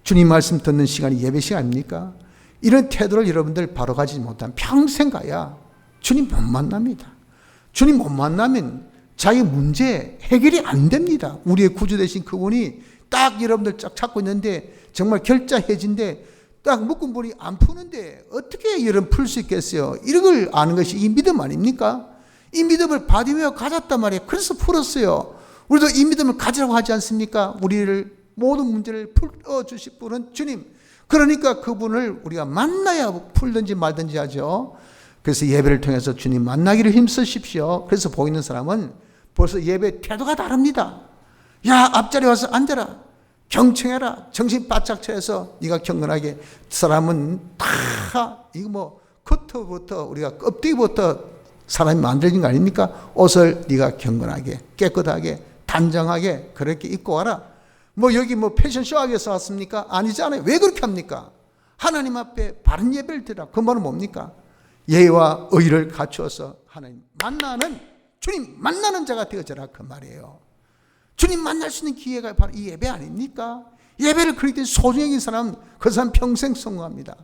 주님 말씀 듣는 시간이 예배 시간 아닙니까? 이런 태도를 여러분들 바로 가지지 못하면 평생 가야 주님 못 만납니다. 주님 못 만나면 자기 문제 해결이 안 됩니다. 우리의 구주 되신 그분이 딱 여러분들 쫙 찾고 있는데 정말 결자해진데 딱 묶은 분이 안 푸는데 어떻게 여러분 풀 수 있겠어요? 이런 걸 아는 것이 이 믿음 아닙니까? 이 믿음을 바디메어 가졌단 말이에요. 그래서 풀었어요. 우리도 이 믿음을 가지라고 하지 않습니까? 우리를 모든 문제를 풀어주실 분은 주님. 그러니까 그분을 우리가 만나야 풀든지 말든지 하죠. 그래서 예배를 통해서 주님 만나기를 힘쓰십시오. 그래서 보이는 사람은 벌써 예배 태도가 다릅니다. 야, 앞자리 와서 앉아라. 경청해라. 정신 바짝 차려서 네가 경건하게. 사람은 다 이거 뭐 겉부터 우리가 껍데기부터 사람이 만들어진 거 아닙니까? 옷을 네가 경건하게 깨끗하게 단정하게 그렇게 입고 와라. 뭐 여기 뭐 패션쇼 하기 위해서 왔습니까? 아니잖아요. 왜 그렇게 합니까? 하나님 앞에 바른 예배를 드리라. 그 말은 뭡니까? 예와 의를 갖추어서 하나님 만나는, 주님 만나는 자가 되어져라 그 말이에요. 주님 만날 수 있는 기회가 바로 이 예배 아닙니까? 예배를 그렇게 소중히 여긴 사람은 그 사람 평생 성공합니다.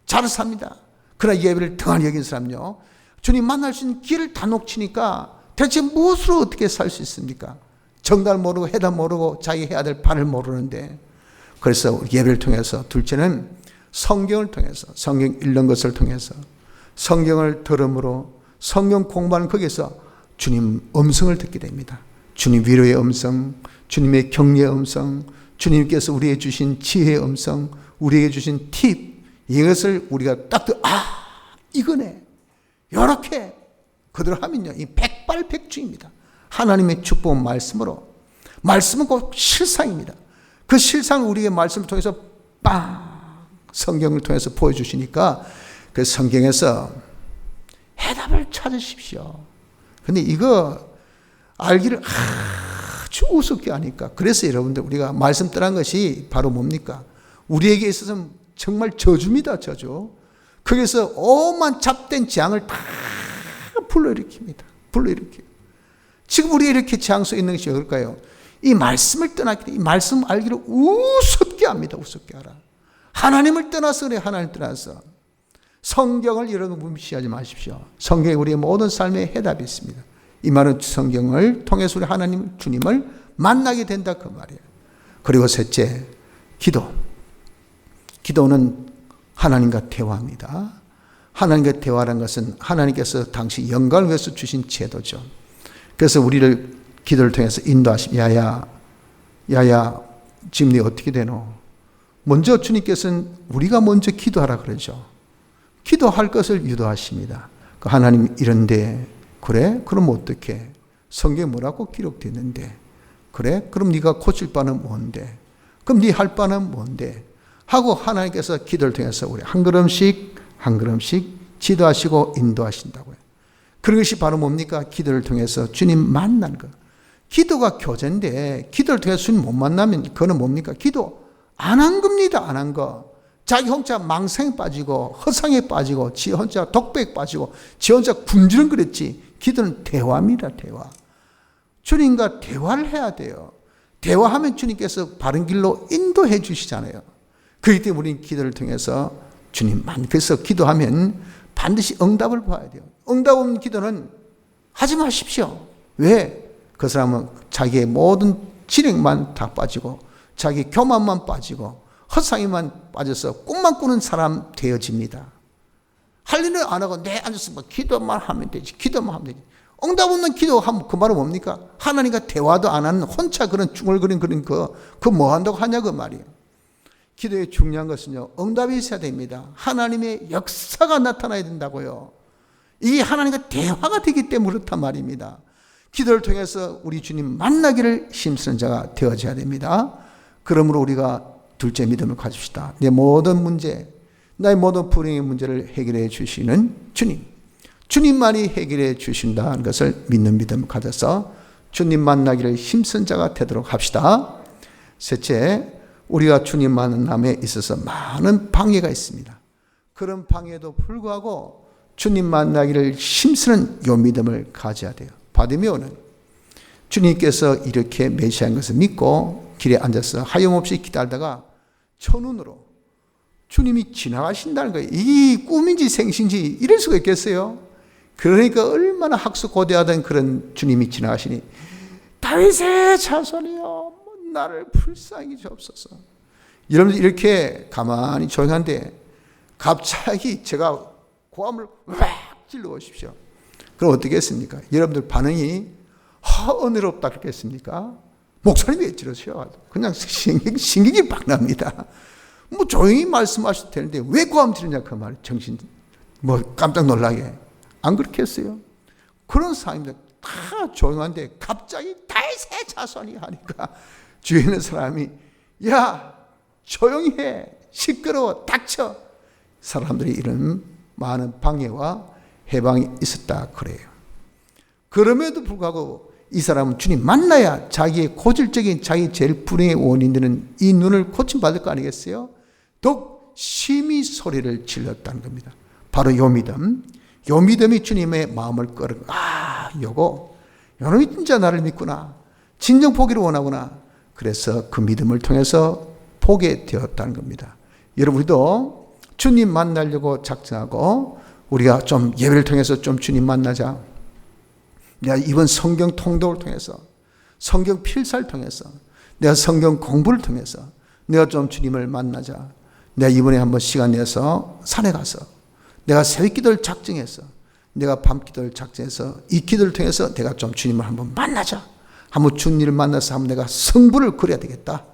잘 삽니다. 그러나 예배를 등한히 여긴 사람요, 주님 만날 수 있는 길을 다 놓치니까 대체 무엇으로 어떻게 살 수 있습니까? 정답을 모르고 해답 모르고 자기 해야 될 바를 모르는데. 그래서 예배를 통해서, 둘째는 성경을 통해서, 성경 읽는 것을 통해서, 성경을 들음으로 성경 공부하는 거기에서 주님 음성을 듣게 됩니다. 주님 위로의 음성, 주님의 격려의 음성, 주님께서 우리에게 주신 지혜의 음성, 우리에게 주신 팁, 이것을 우리가 딱 이거네. 이렇게 그대로 하면요, 이 백발백중입니다. 하나님의 축복은 말씀으로, 말씀은 곧 실상입니다. 그 실상을 우리의 말씀을 통해서 성경을 통해서 보여주시니까 그 성경에서 해답을 찾으십시오. 근데 이거 알기를 아주 우습게 하니까, 그래서 여러분들 우리가 말씀 떠난 것이 바로 뭡니까? 우리에게 있어서는 정말 저주입니다. 저주. 거기서 오만 잡된 재앙을 다 불러일으킵니다. 불러일으켜요. 지금 우리가 이렇게 재앙 속에 있는 것이 어떨까요? 이 말씀을 떠났기 때문에 이 말씀 알기를 우습게 합니다. 우습게 하라. 하나님을 떠나서 그래. 하나님을 떠나서. 성경을 여러분 무시하지 마십시오. 성경에 우리의 모든 삶에 해답이 있습니다. 이 말은 성경을 통해서 우리 하나님, 주님을 만나게 된다 그 말이에요. 그리고 셋째, 기도. 기도는 하나님과 대화입니다. 하나님과 대화라는 것은 하나님께서 당시 영광을 위해서 주신 제도죠. 그래서 우리를 기도를 통해서 인도하심. 야야 지금 네 어떻게 되노? 먼저 주님께서는 우리가 먼저 기도하라 그러죠. 기도할 것을 유도하십니다. 하나님 이런데, 그래? 그럼 어떻게? 성경에 뭐라고 기록되는데? 그래? 그럼 네가 고칠 바는 뭔데? 그럼 네 할 바는 뭔데? 하고 하나님께서 기도를 통해서 우리 한 걸음씩 한 걸음씩 지도하시고 인도하신다고요. 그것이 바로 뭡니까? 기도를 통해서 주님 만난 것. 기도가 교제인데 기도를 통해서 주님 못 만나면 그거는 뭡니까? 기도 안 한 겁니다. 안 한 거. 자기 혼자 망상에 빠지고 허상에 빠지고 지 혼자 독백에 빠지고 지 혼자 굶주름 그랬지. 기도는 대화입니다. 대화. 주님과 대화를 해야 돼요. 대화하면 주님께서 바른 길로 인도해 주시잖아요. 그렇기 때문에 우리는 기도를 통해서 주님만, 그래서 기도하면 반드시 응답을 봐야 돼요. 응답 없는 기도는 하지 마십시오. 왜? 그 사람은 자기의 모든 진행만 다 빠지고 자기 교만만 빠지고 헛상에만 빠져서 꿈만 꾸는 사람 되어집니다. 할 일을 안 하고 내 앉아서 뭐 기도만 하면 되지. 기도만 하면 되지. 응답 없는 기도하면 그 말은 뭡니까? 하나님과 대화도 안 하는 혼자 그런 중얼거리는 그 뭐 한다고 하냐 그 말이에요. 기도의 중요한 것은요, 응답이 있어야 됩니다. 하나님의 역사가 나타나야 된다고요. 이게 하나님과 대화가 되기 때문에 그렇단 말입니다. 기도를 통해서 우리 주님 만나기를 힘쓰는 자가 되어져야 됩니다. 그러므로 우리가 둘째 믿음을 가집시다. 내 모든 문제, 나의 모든 불행의 문제를 해결해 주시는 주님, 주님만이 해결해 주신다는 것을 믿는 믿음을 가져서 주님 만나기를 힘쓴 자가 되도록 합시다. 셋째, 우리가 주님 만남에 있어서 많은 방해가 있습니다. 그런 방해에도 불구하고 주님 만나기를 힘쓰는 요 믿음을 가져야 돼요. 바디메오는 주님께서 이렇게 메시아인 것을 믿고 길에 앉아서 하염없이 기다리다가 첫눈으로 주님이 지나가신다는 거예요. 이게 꿈인지 생신지 이럴 수가 있겠어요? 그러니까 얼마나 학수고대하던 그런 주님이 지나가시니 다윗의 자손이여 나를 불쌍히 주옵소서. 여러분들 이렇게 가만히 조용한데 갑자기 제가 고함을 왁 질러 보십시오. 그럼 어떻게 했습니까? 여러분들 반응이 은혜롭다 그랬겠습니까? 목사님이 왜 지르셔? 그냥 신경이 막 납니다. 뭐 조용히 말씀하셔도 되는데 왜 고함 지르냐 그 말. 정신 깜짝 놀라게 안 그렇게 했어요? 그런 상황입니다. 다 조용한데 갑자기 다윗의 자손이 하니까 주위에 있는 사람이 야 조용히 해 시끄러워 닥쳐. 사람들이 이런 많은 방해와 해방이 있었다 그래요. 그럼에도 불구하고 이 사람은 주님 만나야 자기의 고질적인 자기 제일 불행의 원인 되는 이 눈을 고침받을 거 아니겠어요? 더욱 심히 소리를 질렀다는 겁니다. 바로 요 믿음이 주님의 마음을 끌어. 요놈이 진짜 나를 믿구나. 진정 포기를 원하구나. 그래서 그 믿음을 통해서 보게 되었다는 겁니다. 여러분 우리도 주님 만나려고 작정하고 우리가 좀 예배를 통해서 좀 주님 만나자. 내가 이번 성경 통독을 통해서 성경 필사를 통해서 내가 성경 공부를 통해서 내가 좀 주님을 만나자. 내가 이번에 한번 시간 내서 산에 가서 내가 새벽 기도를 작정해서 내가 밤 기도를 작정해서 이 기도를 통해서 내가 좀 주님을 한번 만나자. 한번 주님을 만나서 한번 내가 성부를 그려야 되겠다.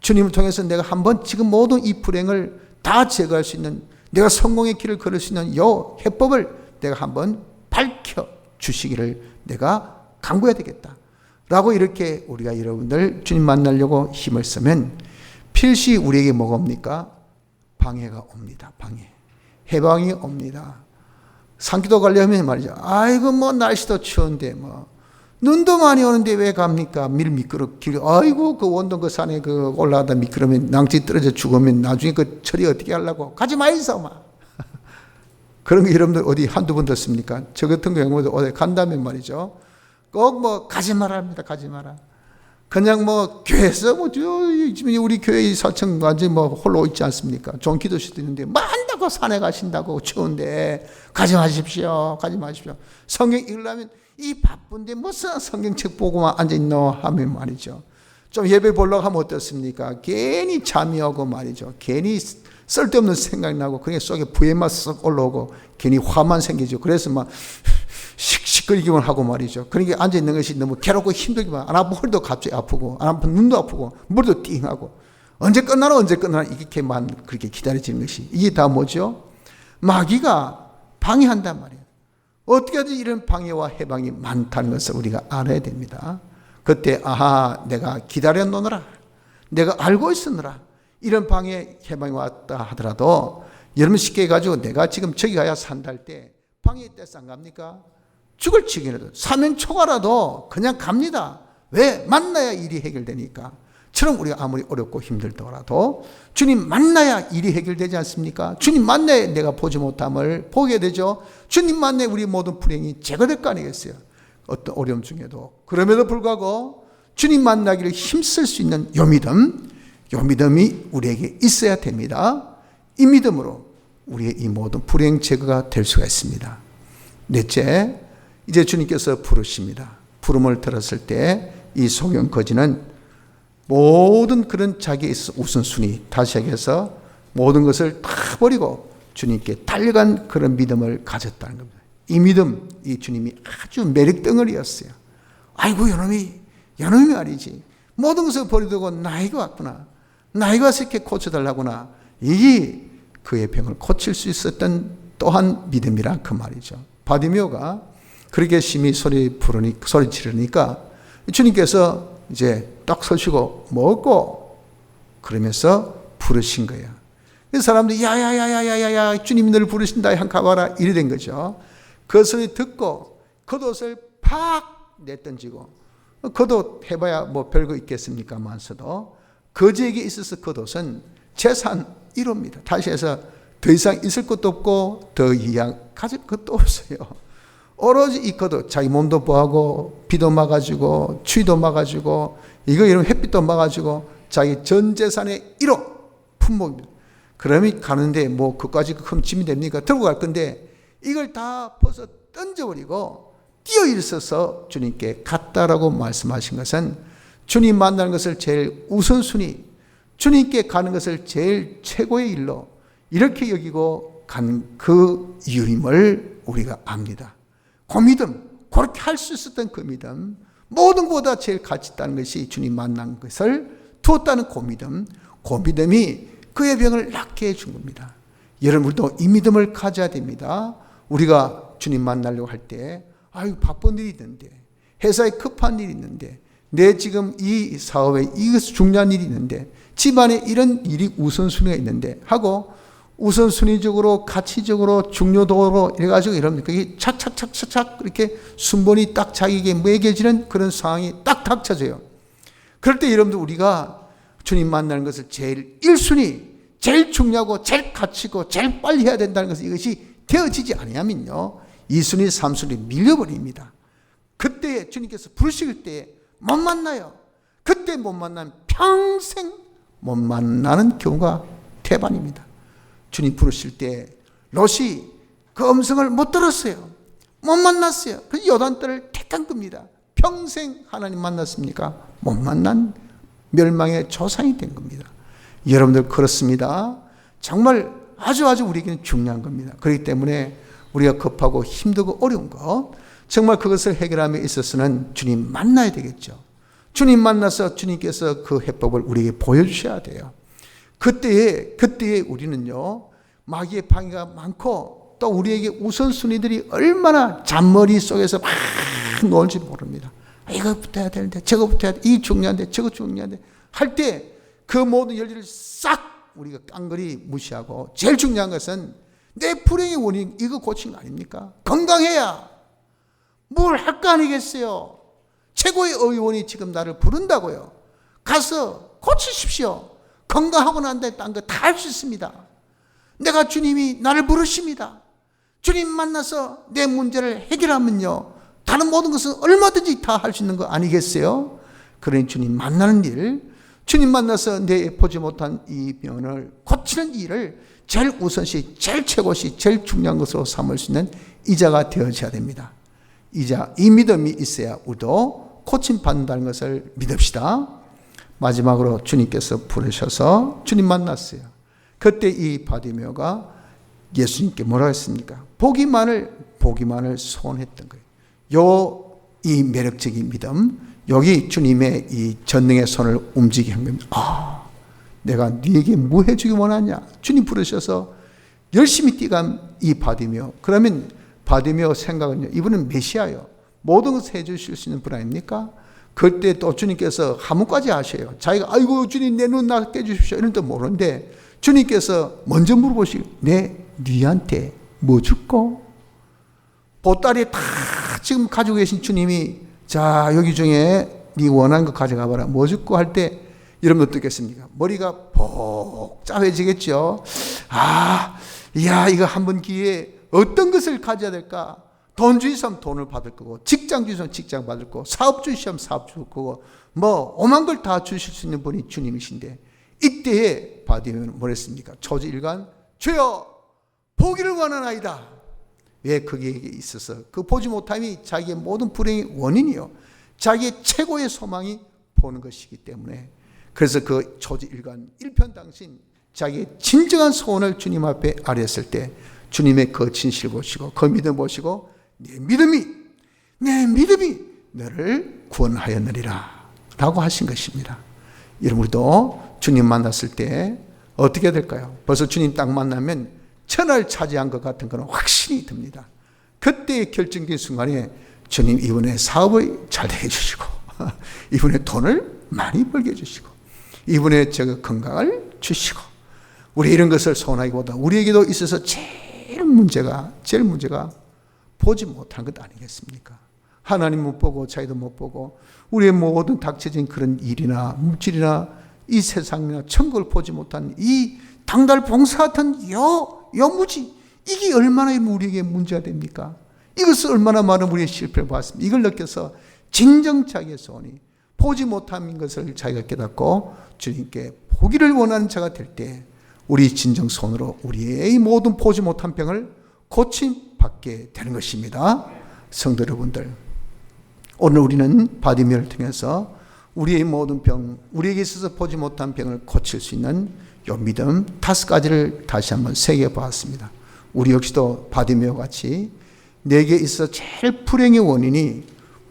주님을 통해서 내가 한번 지금 모든 이 불행을 다 제거할 수 있는 내가 성공의 길을 걸을 수 있는 요 해법을 내가 한번 밝혀 주시기를 내가 간구해야 되겠다. 라고 이렇게 우리가 여러분들 주님 만나려고 힘을 쓰면 필시 우리에게 뭐가 옵니까? 방해가 옵니다. 해방이 옵니다. 산기도 가려면 말이죠. 아이고 뭐 날씨도 추운데 뭐 눈도 많이 오는데 왜 갑니까? 미끄럽길. 아이고 그 원동 그 산에 그 올라가다 미끄러면 낭지 떨어져 죽으면 나중에 그 처리 어떻게 하려고? 가지 마이소 마. 그런 거 여러분들 어디 한두 번 듣습니까? 저 같은 경우도 어디 간다면 말이죠. 꼭 뭐 가지 말랍니다. 가지 마라. 그냥 뭐 교회에서 뭐 우리 교회 사청 완전 뭐 홀로 있지 않습니까? 좋은 기도실도 있는데 뭐 한다고 산에 가신다고 추운데 가지 마십시오. 가지 마십시오. 성경 읽으려면 이 바쁜데 무슨 성경책 보고만 앉아있노 하면 말이죠. 좀 예배 보려고 하면 어떻습니까? 괜히 잠이 오고 말이죠. 괜히 쓸데없는 생각이 나고 그게 속에 부해만 썩 올라오고 괜히 화만 생기죠. 그래서 막 시끌기만 하고 말이죠. 그러니까 앉아있는 것이 너무 괴롭고 힘들기만 안 아픈 허리도 갑자기 아프고 안 아픈 눈도 아프고 머리도 띵하고 언제 끝나나 이렇게만 그렇게 기다려지는 것이 이게 다 뭐죠? 마귀가 방해한단 말이에요. 어떻게 하든지 이런 방해와 해방이 많다는 것을 우리가 알아야 됩니다. 그때 내가 기다려 놓느라 내가 알고 있었느라 이런 방해 해방이 왔다 하더라도 여러분 쉽게 해가지고 내가 지금 저기 가야 산다 할 때 방해 때서 안 갑니까? 죽을 지경이라도 사면초가라도 그냥 갑니다. 왜? 만나야 일이 해결되니까. 처럼 우리가 아무리 어렵고 힘들더라도 주님 만나야 일이 해결되지 않습니까? 주님 만나야 내가 보지 못함을 보게 되죠. 주님 만나야 우리 모든 불행이 제거될 거 아니겠어요? 어떤 어려움 중에도. 그럼에도 불구하고 주님 만나기를 힘쓸 수 있는 요 믿음이 우리에게 있어야 됩니다. 이 믿음으로 우리의 이 모든 불행 제거가 될 수가 있습니다. 넷째, 이제 주님께서 부르십니다. 부름을 들었을 때 이 소경 거지는 모든 그런 자기의 우선순위 다시 얘기해서 모든 것을 다 버리고 주님께 달려간 그런 믿음을 가졌다는 겁니다. 이 믿음, 이 주님이 아주 매력 덩어리였어요. 아이고 요놈이 말이지. 모든 것을 버리고 나이가 왔구나. 나이가 와서 이렇게 고쳐달라구나. 이게 그의 병을 고칠 수 있었던 또한 믿음이라 그 말이죠. 바디메오가 그렇게 심히 소리 지르니까 주님께서 이제 딱 서시고 먹고 그러면서 부르신 거예요. 그 사람들이 야야야야야야 주님이 너를 부르신다 한 가봐라 이래 된 거죠. 그 소리 듣고 겉옷을 팍 내던지고 겉옷 해봐야 뭐 별거 있겠습니까만서도 거지에게 있어서 겉옷은 재산 1호입니다. 다시 해서 더 이상 있을 것도 없고 더 이상 가질 것도 없어요. 오로지 이 겉옷, 자기 몸도 보하고 비도 막아주고 추위도 막아주고 이거 이런 햇빛도 막아주고 자기 전 재산의 1호 품목입니다. 그러면 가는데 뭐 그까지 큰 짐이 됩니까? 들고 갈 건데 이걸 다 벗어 던져버리고 뛰어 일어서서 주님께 갔다라고 말씀하신 것은 주님 만나는 것을 제일 우선순위, 주님께 가는 것을 제일 최고의 일로 이렇게 여기고 간 그 이유임을 우리가 압니다. 그 믿음, 그렇게 할 수 있었던 그 믿음, 모든 것보다 제일 가치 있다는 것이 주님 만난 것을 두었다는 그 믿음이 그의 병을 낫게 해준 겁니다. 여러분도 이 믿음을 가져야 됩니다. 우리가 주님 만나려고 할 때, 아유, 바쁜 일이 있는데, 회사에 급한 일이 있는데, 내 지금 이 사업에 이것 중요한 일이 있는데, 집안에 이런 일이 우선순위가 있는데 하고 우선순위적으로 가치적으로 중요도로 이래가지고 이러면 그게 착착착착착 이렇게 순번이 딱 자기에게 매겨지는 그런 상황이 딱 닥쳐져요. 그럴 때 여러분들 우리가 주님 만나는 것을 제일 1순위, 제일 중요하고 제일 가치고 제일 빨리 해야 된다는 것은 이것이 되어지지 아니하면요 2순위, 3순위 밀려버립니다. 그때 주님께서 부르실 때 못 만나요. 그때 못 만나면 평생 못 만나는 경우가 대반입니다. 주님 부르실 때 롯이 그 음성을 못 들었어요. 못 만났어요. 그 요단들을 택한 겁니다. 평생 하나님 만났습니까? 못 만난 멸망의 조상이 된 겁니다. 여러분들 그렇습니다. 정말 아주 우리에게는 중요한 겁니다. 그렇기 때문에 우리가 급하고 힘들고 어려운 것, 정말 그것을 해결함에 있어서는 주님 만나야 되겠죠. 주님 만나서 주님께서 그 해법을 우리에게 보여주셔야 돼요. 그때에 우리는요, 마귀의 방해가 많고 또 우리에게 우선순위들이 얼마나 잔머리 속에서 막 놀지 모릅니다. 이거부터 해야 되는데 저거부터 해야 돼. 이게 중요한데 저거 중요한데 할 때 그 모든 열리를 싹 우리가 깡그리 무시하고 제일 중요한 것은 내 불행의 원인 이거 고친 거 아닙니까? 건강해야 뭘 할 거 아니겠어요? 최고의 의원이 지금 나를 부른다고요. 가서 고치십시오. 건강하고 난 다음에 딴 거 다 할 수 있습니다. 내가 주님이 나를 부르십니다. 주님 만나서 내 문제를 해결하면요 다른 모든 것은 얼마든지 다 할 수 있는 거 아니겠어요? 그러니 주님 만나는 일, 주님 만나서 내 보지 못한 이 병을 고치는 일을 제일 우선시, 제일 최고시, 제일 중요한 것으로 삼을 수 있는 이자가 되어져야 됩니다. 이 믿음이 있어야 우리도 고침받는다는 것을 믿읍시다. 마지막으로 주님께서 부르셔서 주님 만났어요. 그때 이 바디메오가 예수님께 뭐라고 했습니까? 보기만을 소원했던 거예요. 이 매력적인 믿음, 여기 주님의 이 전능의 손을 움직이게 한 겁니다. 내가 네게 뭐 해주기 원하냐? 주님 부르셔서 열심히 뛰간 이 바디메오. 그러면 바디메오 생각은요, 이분은 메시아예요. 모든 것을 해주실 수 있는 분 아닙니까? 그때 또 주님께서 하문까지 하셔요. 자기가 아이고 주님 내 눈 낫게 해주십시오 이런 뜻 모르는데 주님께서 먼저 물어보시고 네한테 뭐 줄까? 보따리에 다 지금 가지고 계신 주님이 자 여기 중에 네 원하는 거 가져가 봐라. 뭐 줄까 할 때 여러분 어떻겠습니까? 머리가 복잡해지겠죠. 이야 이거 한 번 기회에 어떤 것을 가져야 될까? 돈 주시면 돈을 받을 거고, 직장 주시면 직장 받을 거고, 사업 주시면 사업 줄 거고, 뭐 오만 걸 다 주실 수 있는 분이 주님이신데 이때에 바디메오는 뭐랬습니까? 초지일간 주여 보기를 원하나이다. 왜 거기에 있어서 그 보지 못함이 자기의 모든 불행의 원인이요, 자기의 최고의 소망이 보는 것이기 때문에, 그래서 그 초지일간 일편당신 자기의 진정한 소원을 주님 앞에 아뢰었을 때 주님의 그 진실 보시고 그 믿음 보시고 내 믿음이 너를 구원하였느니라 라고 하신 것입니다. 여러분 우리도 주님 만났을 때 어떻게 될까요? 벌써 주님 딱 만나면 천하를 차지한 것 같은 그런 확신이 듭니다. 그때의 결정적인 순간에 주님 이번에 사업을 잘 되게 해주시고 이번에 돈을 많이 벌게 해주시고 이번에 제가 건강을 주시고, 우리 이런 것을 소원하기보다 우리에게도 있어서 제일 문제가 보지 못한 것 아니겠습니까? 하나님 못 보고 자기도 못 보고 우리의 모든 닥쳐진 그런 일이나 물질이나 이 세상이나 천국을 보지 못한 이 당달 봉사 같은 여무지, 이게 얼마나 우리에게 문제가 됩니까? 이것을 얼마나 많은 우리의 실패를 보았습니다. 이걸 느껴서 진정 자기의 소원이 보지 못함인 것을 자기가 깨닫고 주님께 보기를 원하는 자가 될 때 우리 진정 소원으로 우리의 모든 보지 못한 병을 고침받게 되는 것입니다. 성도 여러분들, 오늘 우리는 바디메오를 통해서 우리의 모든 병, 우리에게 있어서 보지 못한 병을 고칠 수 있는 요 믿음 5가지를 다시 한번 새겨 보았습니다. 우리 역시도 바디메오 같이 내게 있어 제일 불행의 원인이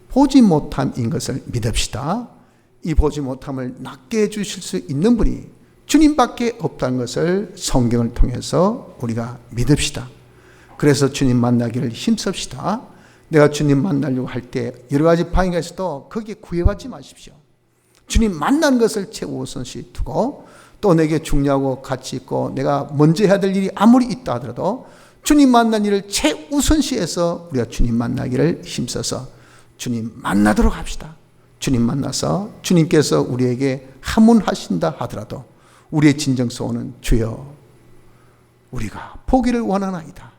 보지 못함인 것을 믿읍시다. 이 보지 못함을 낫게 해주실 수 있는 분이 주님밖에 없다는 것을 성경을 통해서 우리가 믿읍시다. 그래서 주님 만나기를 힘씁시다. 내가 주님 만나려고 할 때 여러 가지 방해가 있어도 거기에 구애받지 마십시오. 주님 만나는 것을 최우선시 두고 또 내게 중요하고 가치 있고 내가 먼저 해야 될 일이 아무리 있다 하더라도 주님 만난 일을 최우선시해서 우리가 주님 만나기를 힘써서 주님 만나도록 합시다. 주님 만나서 주님께서 우리에게 하문하신다 하더라도 우리의 진정 소원은 주여 우리가 보기를 원하나이다.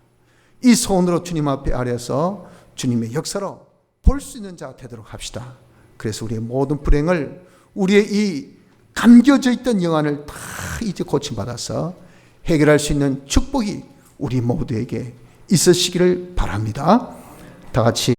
이 소원으로 주님 앞에 아뢰서 주님의 역사로 볼 수 있는 자가 되도록 합시다. 그래서 우리의 모든 불행을 우리의 이 감겨져 있던 영안을 다 이제 고침받아서 해결할 수 있는 축복이 우리 모두에게 있으시기를 바랍니다. 다 같이